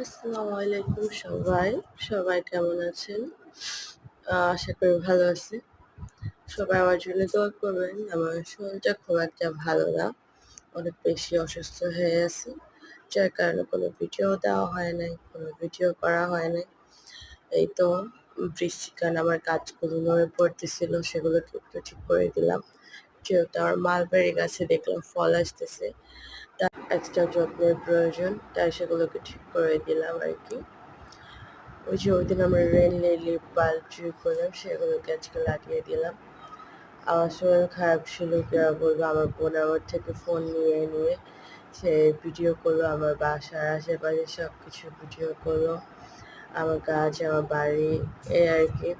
আসসালামু আলাইকুম সবাই। সবাই কেমন আছেন? আশা করি ভালো আছেন। সবাই আমার জন্য দোয়া করবেন। আমার শরীরটা খুব একটা ভালো না। অনেক বেশি অসুস্থ হয়ে আছি। যার কারণে কোনো ভিডিও দেওয়া হয় নাই, কোনো ভিডিও করা হয় নাই। এই তো বৃষ্টির কারণে আমার কাজগুলো নড়ে পড়তেছিল, সেগুলোকে একটু ঠিক করে দিলাম। যেহেতু আমার মালবেরি গাছে দেখলাম ফল আসতেছে, তার এক্সট্রা যত্নের প্রয়োজন, তাই সেগুলোকে ঠিক করে দিলাম আরকি। ওই যে ওইদিন আমরা রেন লিলি বাল্ব চুরি করলাম, সেগুলোকে আজকে লাগিয়ে দিলাম। আমার শরীর খারাপ ছিল, কি আর বলবো, আমার বোন আমার থেকে ফোন নিয়ে নিয়ে সে ভিডিও করলো, আমার বাসার আশেপাশে সব কিছু ভিডিও করলো, আমার কাজ, আমার বাড়ি, এই আর কি।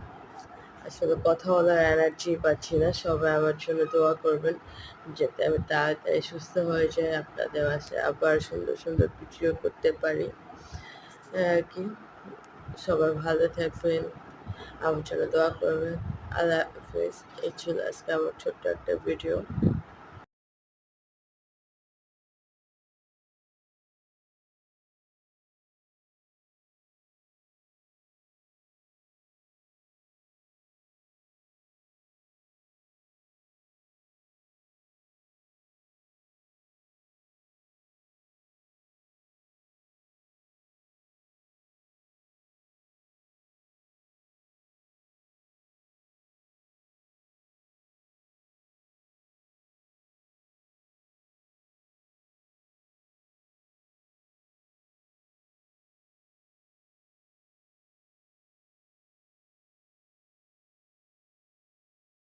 আসলে কথা বলার এনার্জি পাচ্ছি না। সবাই আমার জন্য দোয়া করবেন যাতে আমি তাড়াতাড়ি সুস্থ হয়ে যাই, আপনাদের বাসায় আবার সুন্দর সুন্দর ভিডিও করতে পারি, এই আর কি। সবাই ভালো থাকবেন, আমার জন্য দোয়া করবেন। আল্লাহ হাফেজ। এই ছিল আজকে আমার ছোট্ট একটা ভিডিও।